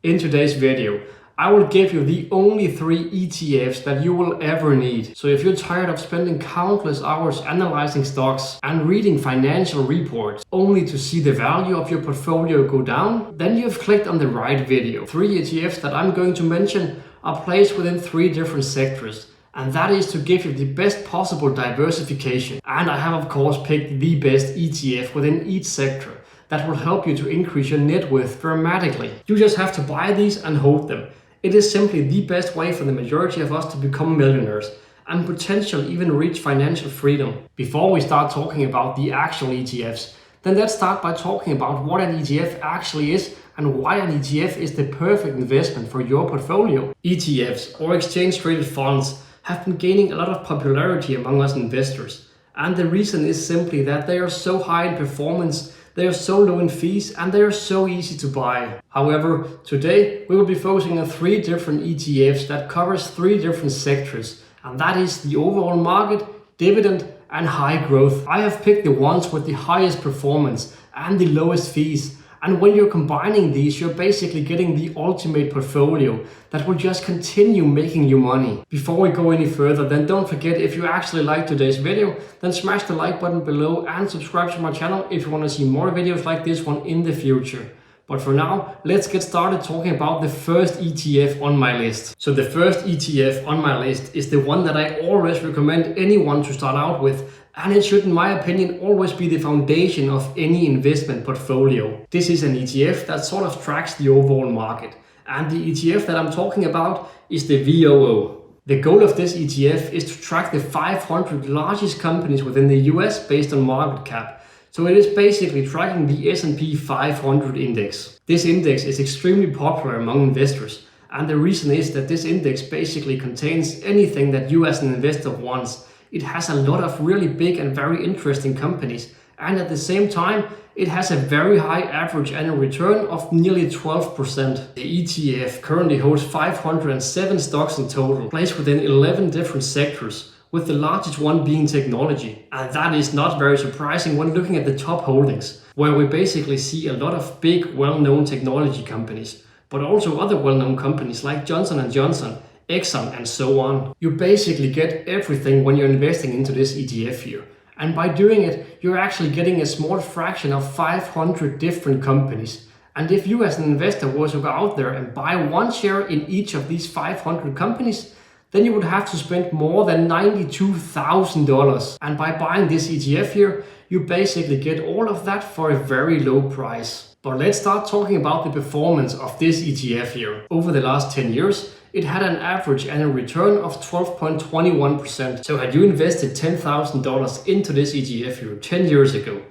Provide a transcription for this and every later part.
In today's video, I will give you the only 3 ETFs that you will ever need. So if you're tired of spending countless hours analyzing stocks and reading financial reports only to see the value of your portfolio go down, then you've clicked on the right video. 3 ETFs that I'm going to mention are placed within 3 different sectors. And that is to give you the best possible diversification. And I have of course picked the best ETF within each sector that will help you to increase your net worth dramatically. You just have to buy these and hold them. It is simply the best way for the majority of us to become millionaires and potentially even reach financial freedom. Before we start talking about the actual ETFs, then let's start by talking about what an ETF actually is and why an ETF is the perfect investment for your portfolio. ETFs, or exchange traded funds, have been gaining a lot of popularity among us investors. And the reason is simply that they are so high in performance, they are so low in fees, and they are so easy to buy. However, today we will be focusing on 3 different ETFs that covers 3 different sectors, and that is the overall market, dividend, and high growth. I have picked the ones with the highest performance and the lowest fees. And when you're combining these, you're basically getting the ultimate portfolio that will just continue making you money. Before we go any further, then don't forget, if you actually like today's video, then smash the like button below and subscribe to my channel if you want to see more videos like this one in the future. But for now, let's get started talking about the first ETF on my list. So the first ETF on my list is the one that I always recommend anyone to start out with, and it should, in my opinion, always be the foundation of any investment portfolio. This is an ETF that sort of tracks the overall market, and the ETF that I'm talking about is the VOO. The goal of this ETF is to track the 500 largest companies within the US based on market cap. So it is basically tracking the S&P 500 index. This index is extremely popular among investors, and the reason is that this index basically contains anything that you as an investor wants. It has a lot of really big and very interesting companies, and at the same time it has a very high average annual return of nearly 12%. The ETF currently holds 507 stocks in total, placed within 11 different sectors, with the largest one being technology. And that is not very surprising when looking at the top holdings, where we basically see a lot of big, well-known technology companies, but also other well-known companies like Johnson & Johnson, Exxon, and so on. You basically get everything when you're investing into this ETF here. And by doing it, you're actually getting a small fraction of 500 different companies. And if you as an investor were to go out there and buy one share in each of these 500 companies, then you would have to spend more than $92,000. And by buying this ETF here, you basically get all of that for a very low price. But let's start talking about the performance of this ETF here. Over the last 10 years, it had an average annual return of 12.21%. So had you invested $10,000 into this ETF here 10 years ago,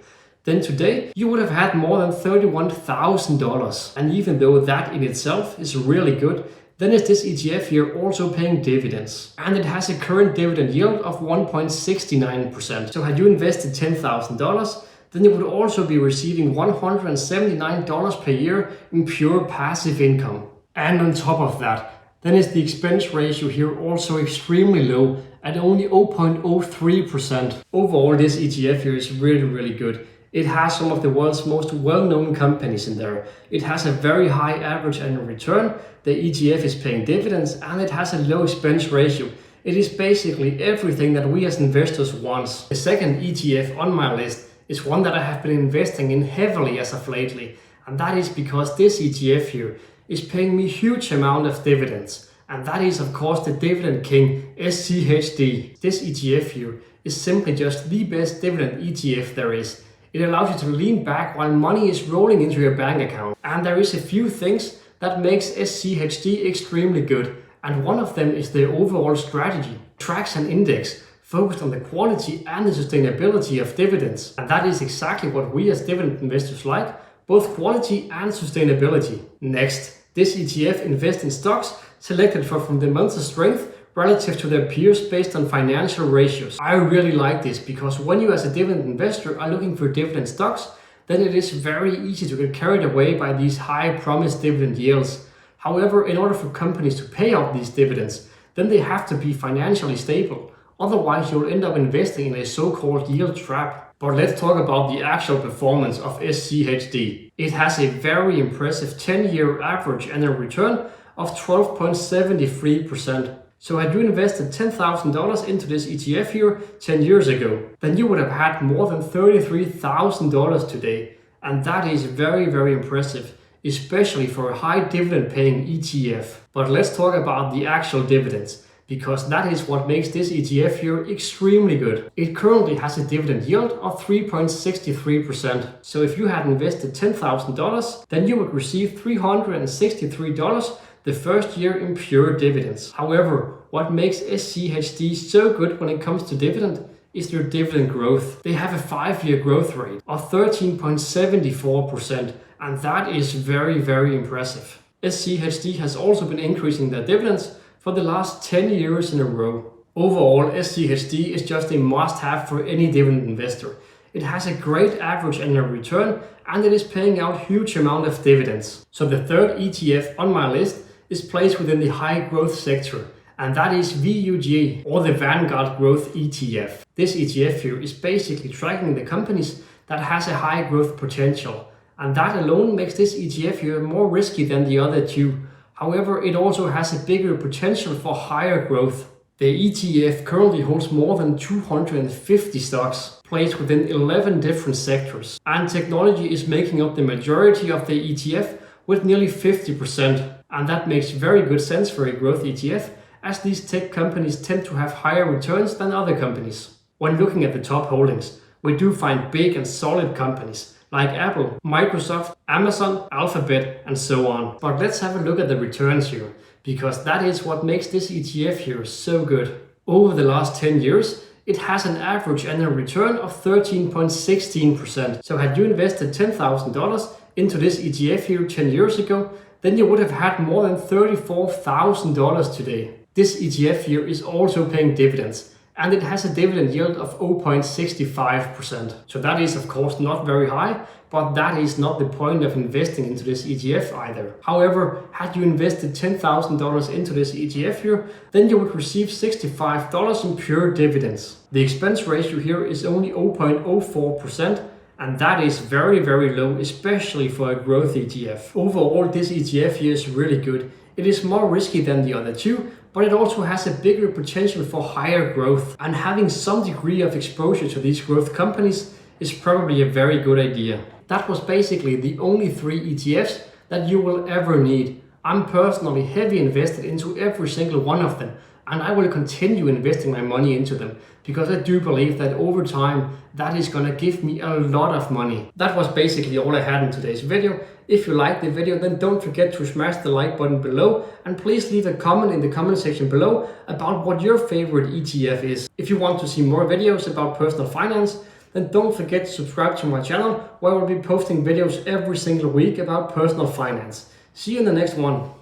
then today you would have had more than $31,000. And even though that in itself is really good, then is this ETF here also paying dividends. And it has a current dividend yield of 1.69%. So had you invested $10,000, then you would also be receiving $179 per year in pure passive income. And on top of that, then is the expense ratio here also extremely low at only 0.03%. Overall, this ETF here is really good. It has some of the world's most well-known companies in there. It has a very high average annual return. The ETF is paying dividends, and it has a low expense ratio. It is basically everything that we as investors want. The second ETF on my list is one that I have been investing in heavily as of lately, and that is because this ETF here is paying me huge amount of dividends, and that is of course the dividend king SCHD. This ETF here is simply just the best dividend ETF there is. It allows you to lean back while money is rolling into your bank account, and there is a few things that makes SCHD extremely good, and one of them is the overall strategy. It tracks an index focused on the quality and the sustainability of dividends, and that is exactly what we as dividend investors like, both quality and sustainability. Next, this ETF invests in stocks selected for fundamental strength relative to their peers based on financial ratios. I really like this because when you as a dividend investor are looking for dividend stocks, then it is very easy to get carried away by these high promised dividend yields. However, in order for companies to pay out these dividends, then they have to be financially stable. Otherwise, you'll end up investing in a so-called yield trap. But let's talk about the actual performance of SCHD. It has a very impressive 10-year average annual return of 12.73%. So had you invested $10,000 into this ETF here 10 years ago, then you would have had more than $33,000 today. And that is very, very impressive, especially for a high dividend paying ETF. But let's talk about the actual dividends, because that is what makes this ETF here extremely good. It currently has a dividend yield of 3.63%. So if you had invested $10,000, then you would receive $363 the first year in pure dividends. However, what makes SCHD so good when it comes to dividend is their dividend growth. They have a 5-year growth rate of 13.74%, and that is very, very impressive. SCHD has also been increasing their dividends for the last 10 years in a row. Overall, SCHD is just a must-have for any dividend investor. It has a great average annual return, and it is paying out huge amount of dividends. So the third ETF on my list is placed within the high growth sector, and that is VOO, or the Vanguard Growth ETF. This ETF here is basically tracking the companies that has a high growth potential, and that alone makes this ETF here more risky than the other two. However, it also has a bigger potential for higher growth. The ETF currently holds more than 250 stocks, placed within 11 different sectors, and technology is making up the majority of the ETF with nearly 50%. And that makes very good sense for a growth ETF, as these tech companies tend to have higher returns than other companies. When looking at the top holdings, we do find big and solid companies like Apple, Microsoft, Amazon, Alphabet, and so on. But let's have a look at the returns here, because that is what makes this ETF here so good. Over the last 10 years, it has an average annual return of 13.16%. So had you invested $10,000 into this ETF here 10 years ago, then you would have had more than $34,000 today. This ETF here is also paying dividends, and it has a dividend yield of 0.65%. So that is of course not very high, but that is not the point of investing into this ETF either. However, had you invested $10,000 into this ETF here, then you would receive $65 in pure dividends. The expense ratio here is only 0.04%, and that is very, very low, especially for a growth ETF. Overall, this ETF here is really good. It is more risky than the other two, but it also has a bigger potential for higher growth. And having some degree of exposure to these growth companies is probably a very good idea. That was basically the only 3 ETFs that you will ever need. I'm personally heavily invested into every single one of them, and I will continue investing my money into them, because I do believe that over time that is gonna give me a lot of money. That was basically all I had in today's video. If you liked the video, then don't forget to smash the like button below, and please leave a comment in the comment section below about what your favorite ETF is. If you want to see more videos about personal finance, then don't forget to subscribe to my channel, where I will be posting videos every single week about personal finance. See you in the next one.